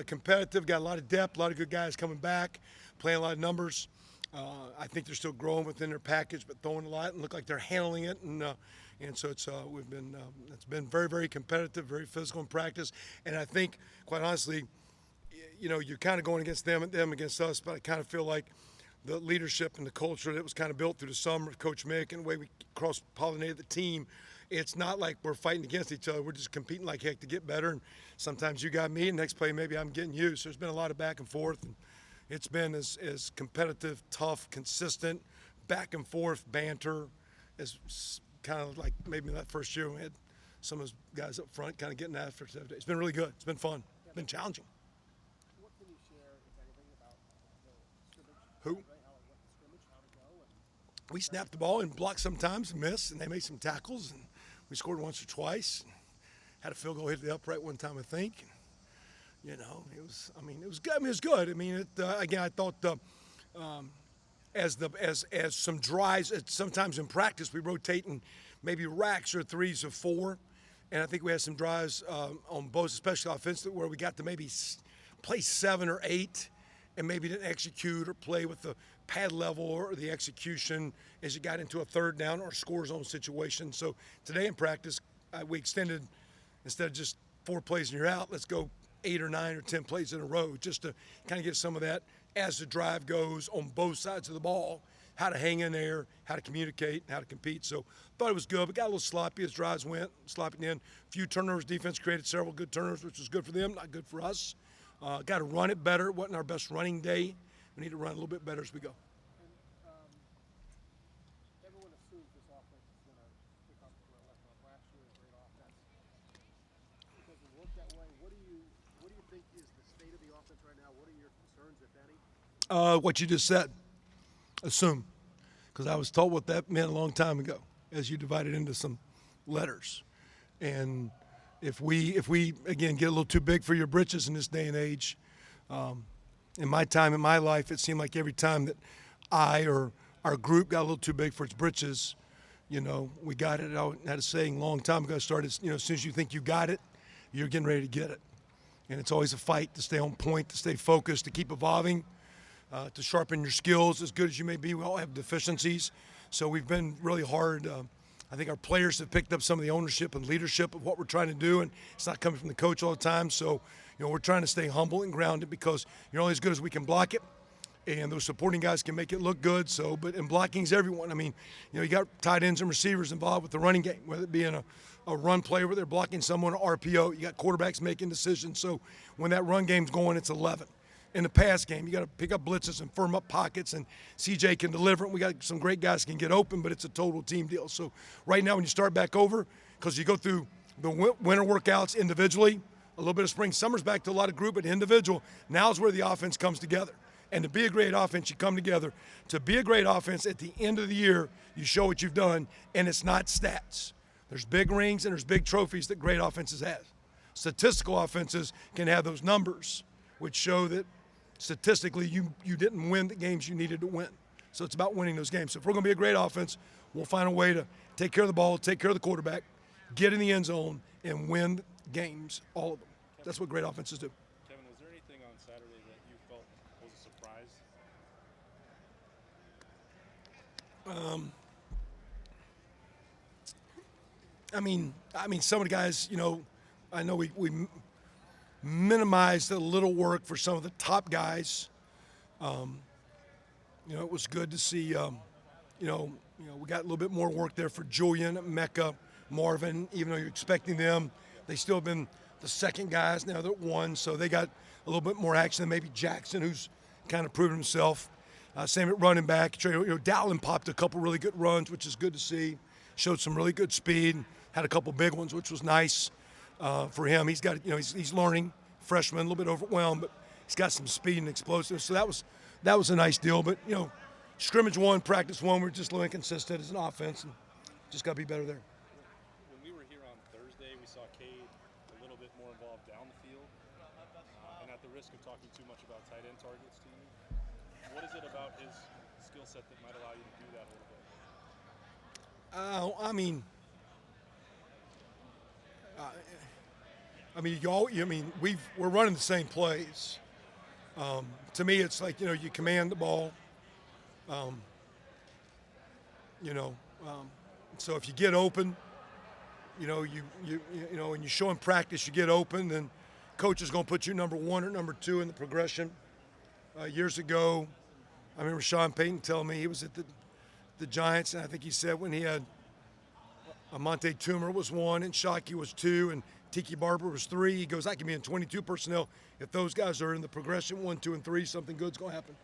competitive, got a lot of depth, a lot of good guys coming back, playing a lot of numbers. I think they're still growing within their package, but throwing a lot and look like they're handling it. And so it's been very, very competitive, very physical in practice. And I think, quite honestly, you're kind of going against them against us, but I kind of feel like the leadership and the culture that was kind of built through the summer of Coach Mick and the way we cross-pollinated the team, it's not like we're fighting against each other. We're just competing like heck to get better. And sometimes you got me, and next play maybe I'm getting you. So there's been a lot of back and forth. And it's been as competitive, tough, consistent, back and forth banter as kind of like maybe in that first year we had some of those guys up front kind of getting after it. It's been really good. It's been fun. It's been challenging. What can you share, if anything, about the scrimmage? Who? What the scrimmage, how to go? We snapped the ball and blocked sometimes and missed, and they made some tackles, and we scored once or twice. Had a field goal hit the upright one time, I think. It was good. It was good. Again, I thought as some drives, sometimes in practice we rotate in maybe racks or threes or four, and I think we had some drives on both, especially offensively, where we got to maybe play 7 or 8, and maybe didn't execute or play with the pad level or the execution as you got into a third down or score zone situation. So today in practice, we extended, instead of just 4 plays and you're out, let's go 8 or 9 or 10 plays in a row, just to kind of get some of that as the drive goes on both sides of the ball, how to hang in there, how to communicate, how to compete. So thought it was good, but got a little sloppy as drives went, sloppy in. A few turnovers, defense created several good turnovers, which was good for them, not good for us. Got to run it better. It wasn't our best running day. We need to run a little bit better as we go. And everyone assumes this offense is going to pick up last year's great offense. It doesn't work that way. What do you think is the state of the offense right now? What are your concerns, if any? What you just said, assume, because I was told what that meant a long time ago as you divided into some letters. And if we again get a little too big for your britches in this day and age, in my time in my life, it seemed like every time that I or our group got a little too big for its britches, we got it. I had a saying a long time ago. I started, as soon as you think you got it, you're getting ready to get it. And it's always a fight to stay on point, to stay focused, to keep evolving, to sharpen your skills. As good as you may be, we all have deficiencies. So we've been really hard. I think our players have picked up some of the ownership and leadership of what we're trying to do, and it's not coming from the coach all the time. So, we're trying to stay humble and grounded because you're only as good as we can block it, and those supporting guys can make it look good. So, but in blocking is everyone. You got tight ends and receivers involved with the running game, whether it be in a run play where they're blocking someone, or RPO. You got quarterbacks making decisions. So when that run game's going, it's 11. In the pass game, you got to pick up blitzes and firm up pockets, and CJ can deliver it. We got some great guys who can get open, but it's a total team deal. So right now when you start back over, because you go through the winter workouts individually, a little bit of spring, summer's back to a lot of group, but individual, now's where the offense comes together. And to be a great offense, you come together. To be a great offense, at the end of the year, you show what you've done, and it's not stats. There's big rings and there's big trophies that great offenses have. Statistical offenses can have those numbers, which show that statistically you didn't win the games you needed to win. So it's about winning those games. So if we're going to be a great offense, we'll find a way to take care of the ball, take care of the quarterback, get in the end zone, and win games, all of them. That's what great offenses do. Kevin, was there anything on Saturday that you felt was a surprise? Some of the guys, I know we minimized a little work for some of the top guys. It was good to see, we got a little bit more work there for Julian, Mecca, Marvin. Even though you're expecting them, they still have been the second guys now that won, so they got a little bit more action than maybe Jackson, who's kind of proven himself. Same at running back. Dowling popped a couple really good runs, which is good to see. Showed some really good speed. Had a couple big ones, which was nice for him. He's got, he's learning. Freshman, a little bit overwhelmed, but he's got some speed and explosiveness. So that was a nice deal. But scrimmage 1, practice 1, we're just a little inconsistent as an offense, and just got to be better there. When we were here on Thursday, we saw Cade a little bit more involved down the field, and at the risk of talking too much about tight end targets to you, what is it about his skill set that might allow you to do that a little bit? I mean, we're running the same plays. To me, it's like, you command the ball. Um, you know, um, so if you get open, and you show in practice you get open, then coach is going to put you number 1 or number 2 in the progression. Years ago, I remember Sean Payton telling me he was at the Giants, and I think he said when he had Monte Toomer was 1 and Shockey was 2 and Tiki Barber was 3, he goes, I can be in 22 personnel. If those guys are in the progression 1, 2, and 3, something good's going to happen.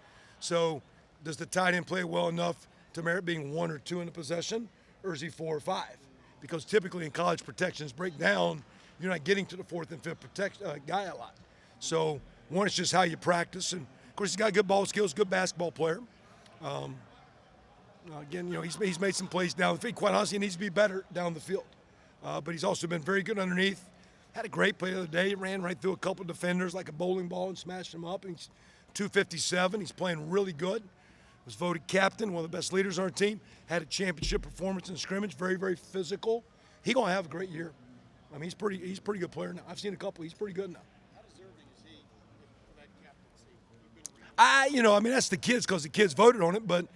So does the tight end play well enough to merit being 1 or 2 in the possession, or is he 4 or 5? Because typically in college protections break down, you're not getting to the 4th and 5th guy a lot. So one, it's just how you practice, and of course he's got good ball skills, good basketball player. Again, he's made some plays down the field. Quite honestly, he needs to be better down the field. But he's also been very good underneath. Had a great play the other day. He ran right through a couple of defenders like a bowling ball and smashed them up. And he's 257. He's playing really good. Was voted captain, one of the best leaders on our team. Had a championship performance in scrimmage. Very, very physical. He's gonna have a great year. I mean, he's pretty good player now. I've seen a couple. He's pretty good now. How deserving is he for that captaincy? That's the kids because the kids voted on it. But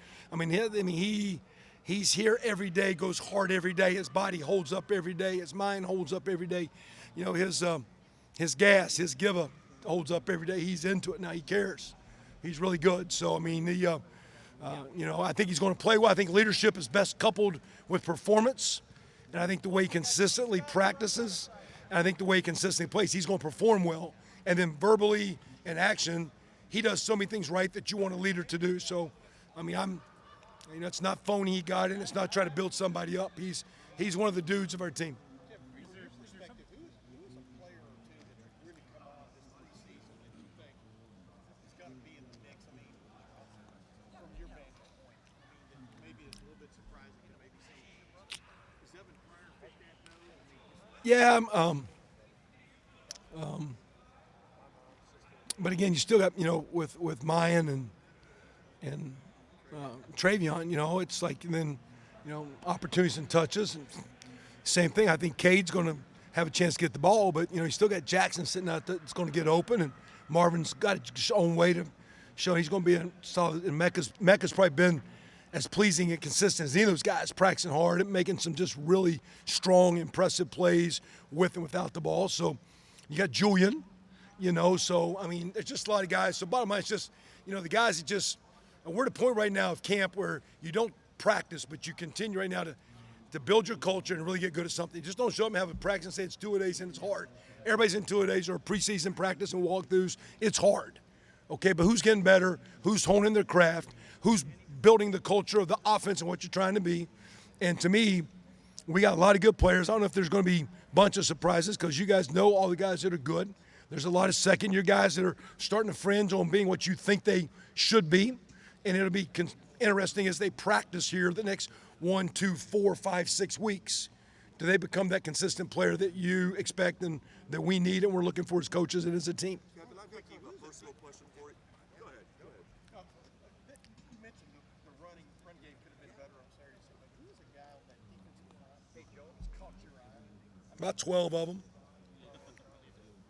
he's here every day, goes hard every day. His body holds up every day. His mind holds up every day. His gas, his give up holds up every day. He's into it now. He cares. He's really good. So I think he's going to play well. I think leadership is best coupled with performance, and I think the way he consistently practices, and I think the way he consistently plays, he's going to perform well. And then verbally and action, he does so many things right that you want a leader to do. So, it's not phony. He got it. It's not trying to build somebody up. He's one of the dudes of our team. From your perspective, who's a player or two that has really come on this preseason that you think has got to be in the mix? From your vantage point, that maybe is a little bit surprising. Maybe is Evan Pryor fit that nose? Yeah. But again, you still got with Mayan and Travion, it's like, and then opportunities and touches, and same thing. I think Cade's going to have a chance to get the ball, but you still got Jackson sitting out there that's going to get open, and Marvin's got his own way to show he's going to be a solid. And Mecca's probably been as pleasing and consistent as any of those guys, practicing hard and making some just really strong, impressive plays with and without the ball. So you got Julian, there's just a lot of guys. So bottom line, it's just, the guys that just, we're at a point right now of camp where you don't practice, but you continue right now to build your culture and really get good at something. Just don't show up and have a practice and say it's 2-a-days and it's hard. Everybody's in 2-a-days or preseason practice and walkthroughs. It's hard. Okay, but who's getting better? Who's honing their craft? Who's building the culture of the offense and what you're trying to be? And to me, we got a lot of good players. I don't know if there's going to be a bunch of surprises because you guys know all the guys that are good. There's a lot of second-year guys that are starting to fringe on being what you think they should be. And it'll be interesting as they practice here the next 1, 2, 4, 5, 6 weeks. Do they become that consistent player that you expect and that we need and we're looking for as coaches and as a team? Kevin, I've got a personal question for you. Go ahead. You mentioned the run game could have been better on Saturday. But who's a guy on that defensive line? Hey, Jones caught your eye. About 12 of them.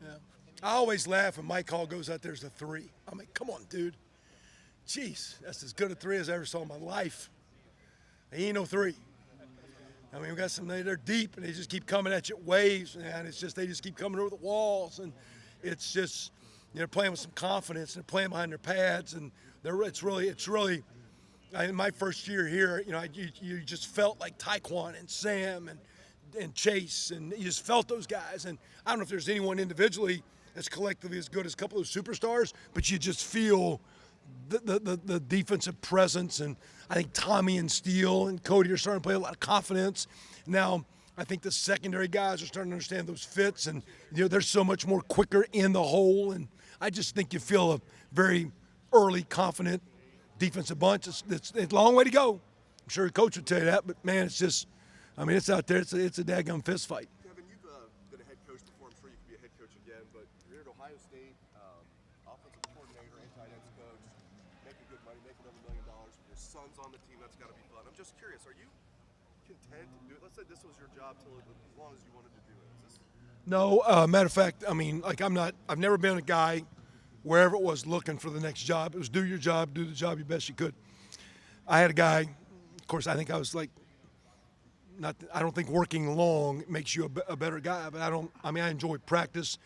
Yeah. I always laugh when Mike Hall goes out there as a 3. I'm like, come on, dude. Jeez, that's as good a 3 as I ever saw in my life. He ain't no 3. We got some, they're deep, and they just keep coming at you waves, and it's just, they just keep coming over the walls, and it's just, they're playing with some confidence, and they're playing behind their pads, and it's really, in my first year here, you just felt like Taekwon and Sam and Chase, and you just felt those guys, and I don't know if there's anyone individually that's collectively as good as a couple of those superstars, but you just feel the defensive presence, and I think Tommy and Steele and Cody are starting to play a lot of confidence. Now, I think the secondary guys are starting to understand those fits, and they're so much more quicker in the hole, and I just think you feel a very early, confident defensive bunch. It's a long way to go. I'm sure the coach would tell you that, but man, it's just, it's out there. It's a daggum fist fight. Kevin, you've been a head coach before. I'm sure you could be a head coach again, but you're here at Ohio State, offensive coordinator and tight ends coach, making good money, making over $1 million. Your son's on the team. That's got to be fun. I'm just curious, are you content to do it? Let's say this was your job till as long as you wanted to do it. No, matter of fact, I mean, like I've never been a guy wherever it was looking for the next job. It was do your job, do the job you best you could. I had a guy, of course, I think I was like, I don't think working long makes you a better guy, but I enjoy practice.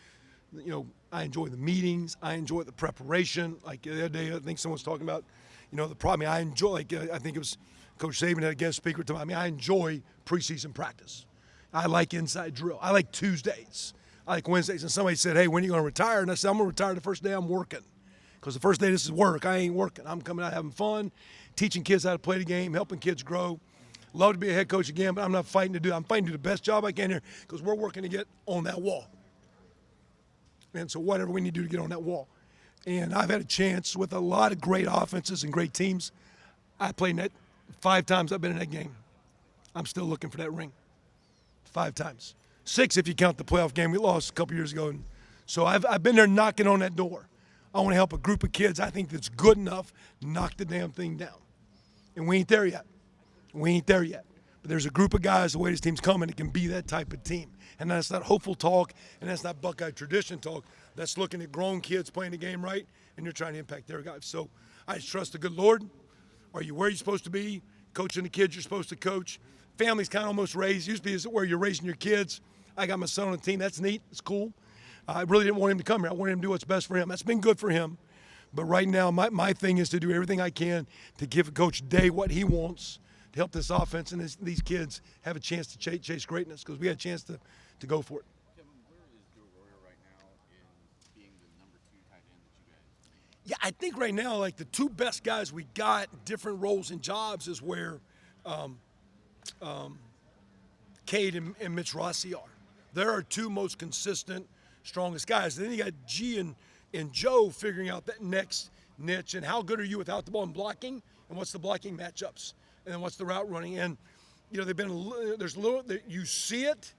You know, I enjoy the meetings. I enjoy the preparation. Like the other day, I think someone was talking about, you know, the problem. I enjoy, like, I think it was Coach Saban had a guest speaker to me. I mean, I enjoy preseason practice. I like inside drill. I like Tuesdays. I like Wednesdays. And somebody said, hey, when are you going to retire? And I said, I'm going to retire the first day I'm working. Because the first day this is work. I ain't working. I'm coming out having fun, teaching kids how to play the game, helping kids grow. Love to be a head coach again, but I'm not fighting to do it. I'm fighting to do the best job I can here because we're working to get on that wall. And so whatever we need to do to get on that wall. And I've had a chance with a lot of great offenses and great teams. I played net 5 times I've been in that game. I'm still looking for that ring. 5 times. 6 if you count the playoff game we lost a couple years ago. And so I've been there knocking on that door. I want to help a group of kids I think that's good enough to knock the damn thing down. And we ain't there yet. We ain't there yet. But there's a group of guys, the way this team's coming, it can be that type of team. And that's not hopeful talk, and that's not Buckeye tradition talk. That's looking at grown kids playing the game right, and you're trying to impact their guys. So I just trust the good Lord. Are you where you're supposed to be? Coaching the kids you're supposed to coach. Family's kind of almost raised. Used to be where you're raising your kids. I got my son on the team. That's neat. It's cool. I really didn't want him to come here. I wanted him to do what's best for him. That's been good for him. But right now, my thing is to do everything I can to give Coach Day what he wants to help this offense and these kids have a chance to chase greatness because we had a chance to go for it. Kevin, where is Joe Royer right now in being the number 2 tight end that you guys? Yeah, I think right now, like the 2 best guys we got, different roles and jobs, is where Cade and Mitch Rossi are. They're our 2 most consistent, strongest guys. Then you got G and Joe figuring out that next niche and how good are you without the ball and blocking, and what's the blocking matchups, and then what's the route running. And you know, there's a little you see it,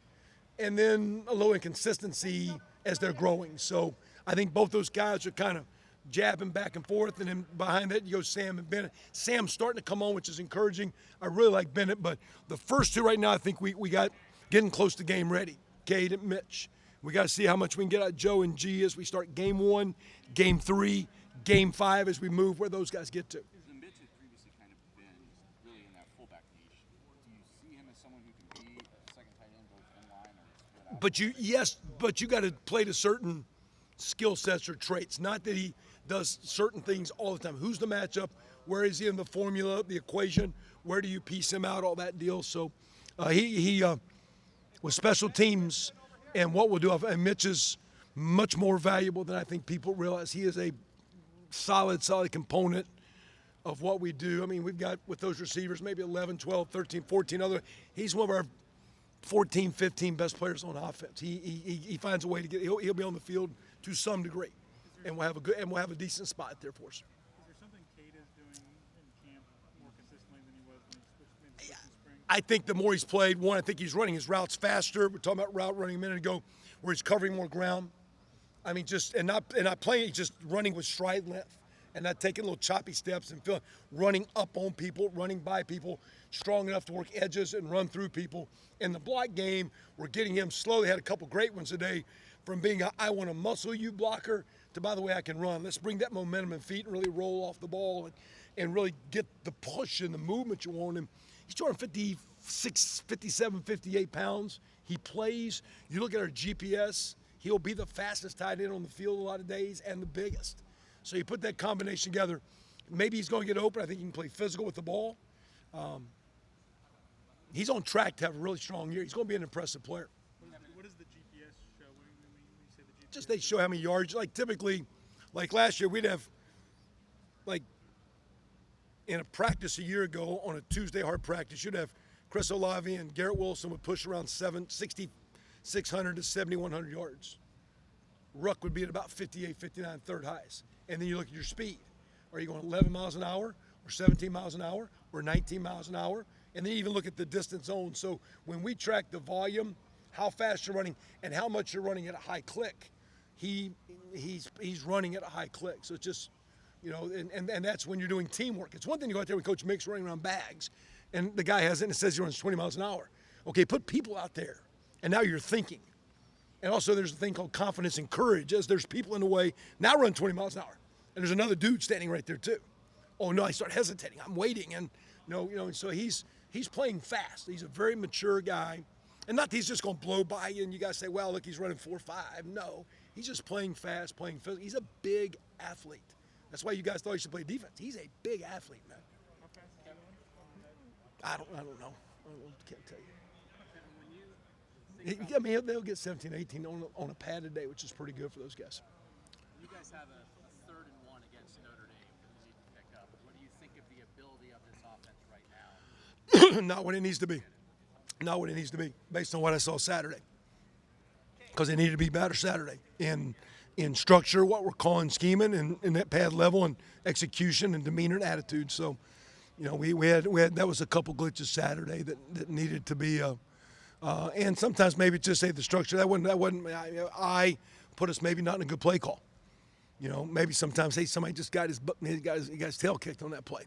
and then a little inconsistency as they're growing. So I think both those guys are kind of jabbing back and forth, and then behind that you go Sam and Bennett. Sam's starting to come on, which is encouraging. I really like Bennett, but the first 2 right now I think we got getting close to game ready. Cade and Mitch. We got to see how much we can get out of Joe and G as we start game 1, game 3, game 5 as we move where those guys get to. Mitch has previously kind of been really in that fullback niche. Do you see him as someone who can be a second tight end both in line or split out? But you got to play to certain skill sets or traits. Not that he does certain things all the time. Who's the matchup? Where is he in the formula, the equation? Where do you piece him out? All that deal. So he with special teams and what we'll do. And Mitch is much more valuable than I think people realize. He is a solid component of what we do. I mean, we've got with those receivers maybe 11, 12, 13, 14 other. He's one of our 14, 15 best players on offense. He finds a way to get. He'll be on the field to some degree, and we'll have a decent spot there for us. Is there something Cade is doing in camp more consistently than he was when he switched in spring? I think the more he's played, I think he's running his routes faster. We're talking about route running a minute ago, where he's covering more ground. I mean, not playing, just running with stride length and not taking little choppy steps and running up on people, running by people, strong enough to work edges and run through people. In the block game, we're getting him slow. They had a couple great ones today from being I want to muscle you blocker to, by the way, I can run. Let's bring that momentum and feet and really roll off the ball and really get the push and the movement you want him. He's 256, 57, 58 pounds. He plays. You look at our GPS, he'll be the fastest tight end on the field a lot of days and the biggest. So you put that combination together, maybe he's going to get open. I think he can play physical with the ball. He's on track to have a really strong year. He's going to be an impressive player. What does the GPS show? When you say the GPS? Just they show how many yards. Like typically, like last year, we'd have like in a practice a year ago on a Tuesday hard practice, you'd have Chris Olave and Garrett Wilson would push around 6,600 to 7,100 yards. Ruck would be at about 58, 59 third highs. And then you look at your speed. Are you going 11 miles an hour or 17 miles an hour or 19 miles an hour? And then you even look at the distance zone. So when we track the volume, how fast you're running and how much you're running at a high click, he's running at a high click. So it's just, you know, and that's when you're doing teamwork. It's one thing to go out there with Coach Mick's running around bags, and the guy has it and it says he runs 20 miles an hour. Okay, put people out there, and now you're thinking. And also there's a thing called confidence and courage. As there's people in the way, now run 20 miles an hour. And there's another dude standing right there too. Oh no, I start hesitating. I'm waiting. And and so he's playing fast. He's a very mature guy. And not that he's just going to blow by you and you guys say, well, look, he's running 4.5. No, he's just playing fast, playing physical. He's a big athlete. That's why you guys thought he should play defense. He's a big athlete, man. I don't know. Can't tell you. I mean, they'll get 17, 18 on a pad a day, which is pretty good for those guys. You guys have a 3rd and 1 against Notre Dame that you need to pick up. What do you think of the ability of this offense right now? Not what it needs to be. Not what it needs to be, based on what I saw Saturday. Because they needed to be better Saturday in structure, what we're calling scheming, and that pad level, and execution, and demeanor, and attitude. So, we had that was a couple glitches Saturday that needed to be. And sometimes maybe just say the structure that wasn't. I put us maybe not in a good play call. Maybe sometimes somebody just got his tail kicked on that play.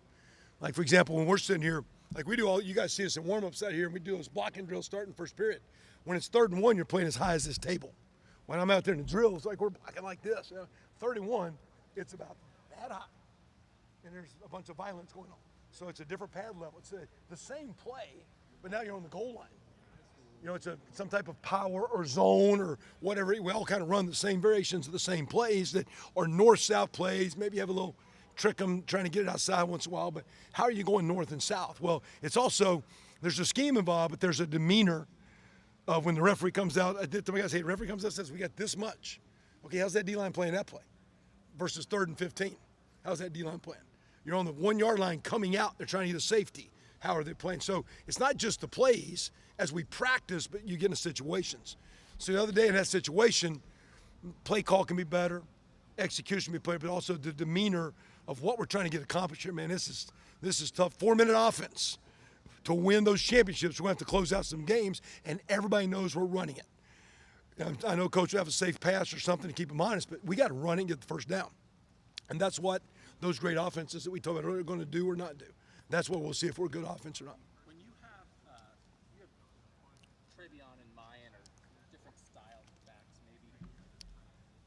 Like for example, when we're sitting here. Like we do you guys see us in warm-ups out here, and we do those blocking drills starting first period. When it's 3rd and 1, you're playing as high as this table. When I'm out there in the drill, it's like we're blocking like this. 3rd and 1, it's about that high. And there's a bunch of violence going on. So it's a different pad level. It's the same play, but now you're on the goal line. It's some type of power or zone or whatever. We all kind of run the same variations of the same plays that are north-south plays. Maybe you have a little trick them trying to get it outside once in a while, but how are you going north and south? Well, it's also, there's a scheme involved, but there's a demeanor of when the referee comes out. The referee comes out and says, we got this much. Okay, how's that D-line playing that play? Versus 3rd and 15. How's that D-line playing? You're on the 1-yard line coming out. They're trying to get a safety. How are they playing? So it's not just the plays as we practice, but you get into situations. So the other day in that situation, play call can be better, execution can be better, but also the demeanor of what we're trying to get accomplished here, man. This is tough. 4-minute offense to win those championships. We're going to have to close out some games, and everybody knows we're running it. I know Coach will have a safe pass or something to keep them honest, but we got to run it and get the first down. And that's what those great offenses that we talked about earlier are going to do or not do. That's what we'll see if we're a good offense or not. When you have Travion and Mayan or different style backs, maybe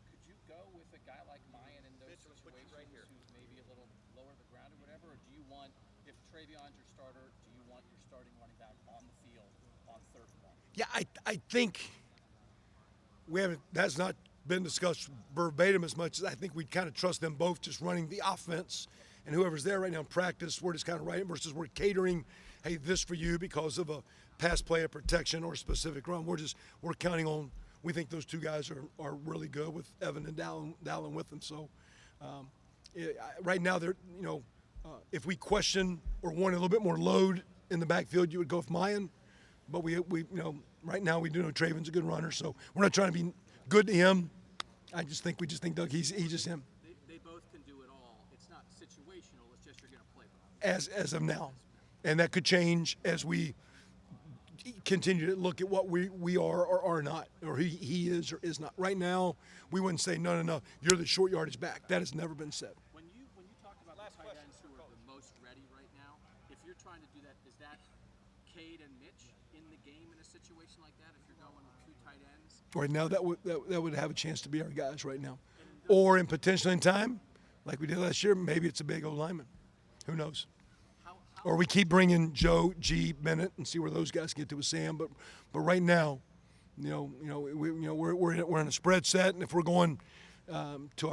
could you go with a guy like Mayan in those situations who's maybe a little lower the ground or whatever, or do you want, if Travion's your starter, do you want your starting running back on the field on 3rd and 1? Yeah, I think that's not been discussed verbatim as much as I think we kind of trust them both just running the offense, and whoever's there right now in practice, we're just kind of writing versus we're catering, hey, this for you because of a pass play, a protection, or a specific run. We're counting on. We think those two guys are really good with Evan and Dallin with them. So right now they're if we question or want a little bit more load in the backfield, you would go with Mayan. But we right now we do know Traven's a good runner, so we're not trying to be good to him. We just think Doug, he's just him. They both can do it all. It's not situational. It's just you're going to play with them. As of now, and that could change as we continue to look at what we are or are not, or he is or is not. Right now, we wouldn't say no. You're the short yardage back. That has never been said. When you talk about the tight ends who are the most ready right now, if you're trying to do that, is that Cade and Mitch in the game in a situation like that? If you're going with 2 tight ends, Right now, that would have a chance to be our guys right now, or in potentially in time, like we did last year, maybe it's a big old lineman. Who knows? Or we keep bringing Joe, G, Bennett, and see where those guys get to with Sam. But right now, we're in a spread set, and if we're going to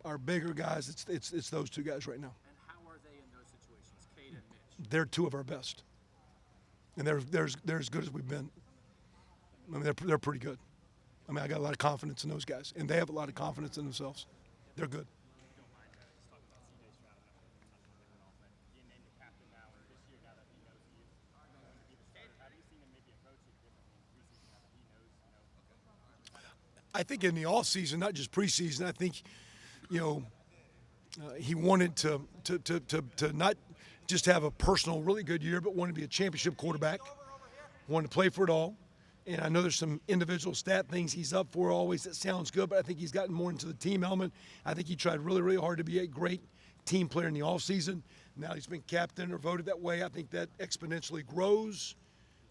our bigger guys, it's those 2 guys right now. and how are they in those situations, Cade and Mitch? They're 2 of our best, and they're as good as we've been. I mean, they're pretty good. I mean, I got a lot of confidence in those guys, and they have a lot of confidence in themselves. They're good. I think in the off season, not just preseason, I think, he wanted to not just have a personal really good year, but wanted to be a championship quarterback, wanted to play for it all. And I know there's some individual stat things he's up for always that sounds good, but I think he's gotten more into the team element. I think he tried really, really hard to be a great team player in the offseason. Now he's been captain or voted that way. I think that exponentially grows,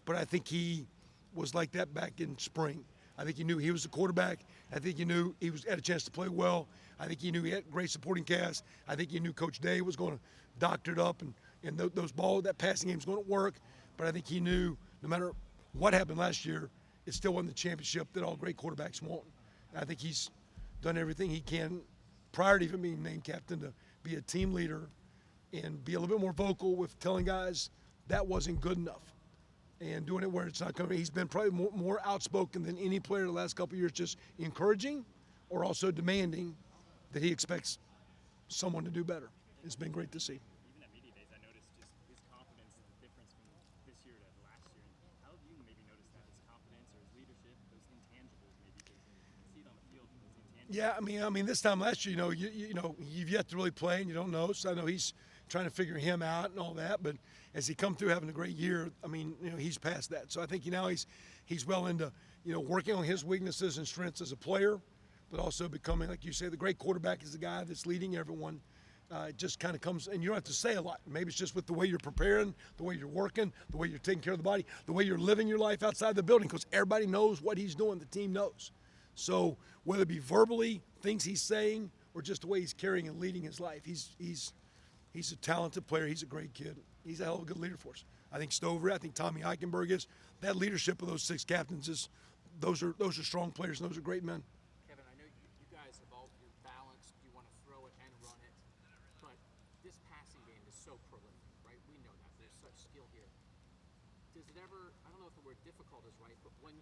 but I think he was like that back in spring. I think he knew he was the quarterback. I think he knew he had a chance to play well. I think he knew he had a great supporting cast. I think he knew Coach Day was going to doctor it up and that passing game is going to work. But I think he knew no matter what happened last year, it still wasn't the championship that all great quarterbacks want. And I think he's done everything he can prior to even being named captain to be a team leader and be a little bit more vocal with telling guys that wasn't good enough and doing it where it's not coming. He's been probably more outspoken than any player the last couple of years, just encouraging or also demanding that he expects someone to do better. It's been great to see. Even at media days, I noticed just his confidence, the difference from this year to last year. How have you maybe noticed that, his confidence or his leadership, those intangibles maybe? Because you can see it on the field, those intangibles. Yeah, I mean, this time last year, you've yet to really play and you don't know. So I know he's trying to figure him out and all that. But as he come through having a great year, I mean, he's past that. So I think now he's well into working on his weaknesses and strengths as a player, but also becoming, like you say, the great quarterback is the guy that's leading everyone. It just kind of comes, and you don't have to say a lot. Maybe it's just with the way you're preparing, the way you're working, the way you're taking care of the body, the way you're living your life outside the building, because everybody knows what he's doing. The team knows. So whether it be verbally, things he's saying, or just the way he's carrying and leading his life, he's a talented player. He's a great kid. He's a hell of a good leader for us. I think Stover, I think Tommy Eichenberg is. That leadership of those 6 captains those are strong players, and those are great men. Kevin, I know you guys have all, you're balanced, you want to throw it and run it, but this passing game is so prolific, right? We know that. There's such skill here. Does it ever, I don't know if the word difficult is right, but when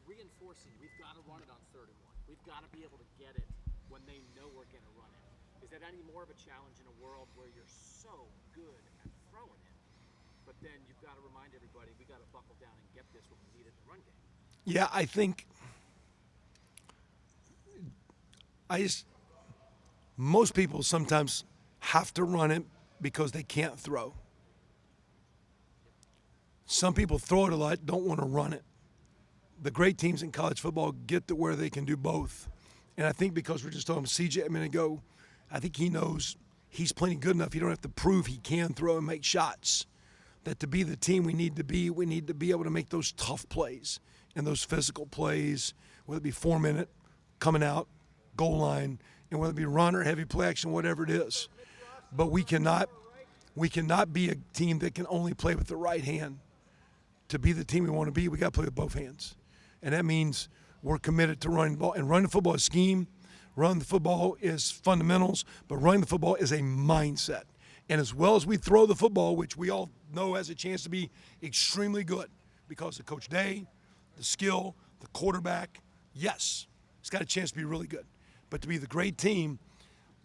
reinforcing, we've got to run it on 3rd and 1. We've got to be able to get it when they know we're going to run it. Is that any more of a challenge in a world where you're so good at throwing it, but then you've got to remind everybody we got to buckle down and get this when we need it in the run game? Yeah, I think most people sometimes have to run it because they can't throw. Some people throw it a lot, don't want to run it. The great teams in college football get to where they can do both. And I think because we're just talking CJ a minute ago, I think he knows he's plenty good enough. He don't have to prove he can throw and make shots. That to be the team we need to be able to make those tough plays and those physical plays, whether it be 4-minute, coming out, goal line, and whether it be run or heavy play action, whatever it is. But we cannot be a team that can only play with the right hand. To be the team we want to be, we got to play with both hands. And that means we're committed to running the ball. And running the football is scheme. Running the football is fundamentals. But running the football is a mindset. And as well as we throw the football, which we all know has a chance to be extremely good because of Coach Day, the skill, the quarterback, yes, it's got a chance to be really good. But to be the great team,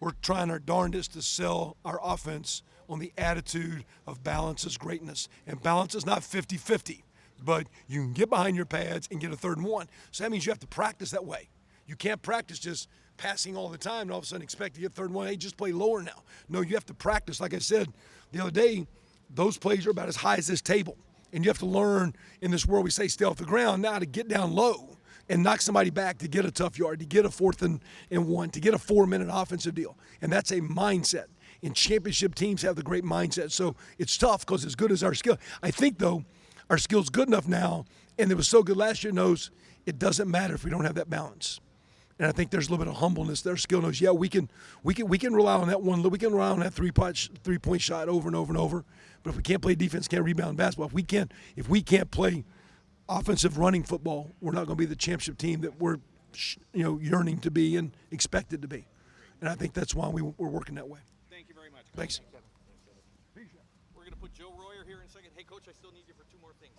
we're trying our darndest to sell our offense on the attitude of balance is greatness. And balance is not 50-50, but you can get behind your pads and get a 3rd and 1. So that means you have to practice that way. You can't practice just passing all the time and all of a sudden expect to get 3rd and 1. Hey, just play lower now. No, you have to practice. Like I said the other day, those plays are about as high as this table. And you have to learn in this world, we say stay off the ground, now to get down low and knock somebody back to get a tough yard, to get a 4th and 1, to get a 4-minute offensive deal. And that's a mindset. And championship teams have the great mindset. So it's tough because as good as our skill. I think, though, our skill's good enough now, and it was so good last year, knows it doesn't matter if we don't have that balance. And I think there's a little bit of humbleness. Their skill knows, yeah, we can rely on that one. We can rely on that three-point shot over and over and over. But if we can't play defense, can't rebound basketball, if we can't play offensive running football, we're not going to be the championship team that we're yearning to be and expected to be. And I think that's why we're working that way. Thank you very much. Thanks. We're going to put Joe Royer here in a second. Hey, Coach, I still need you for 2 more things.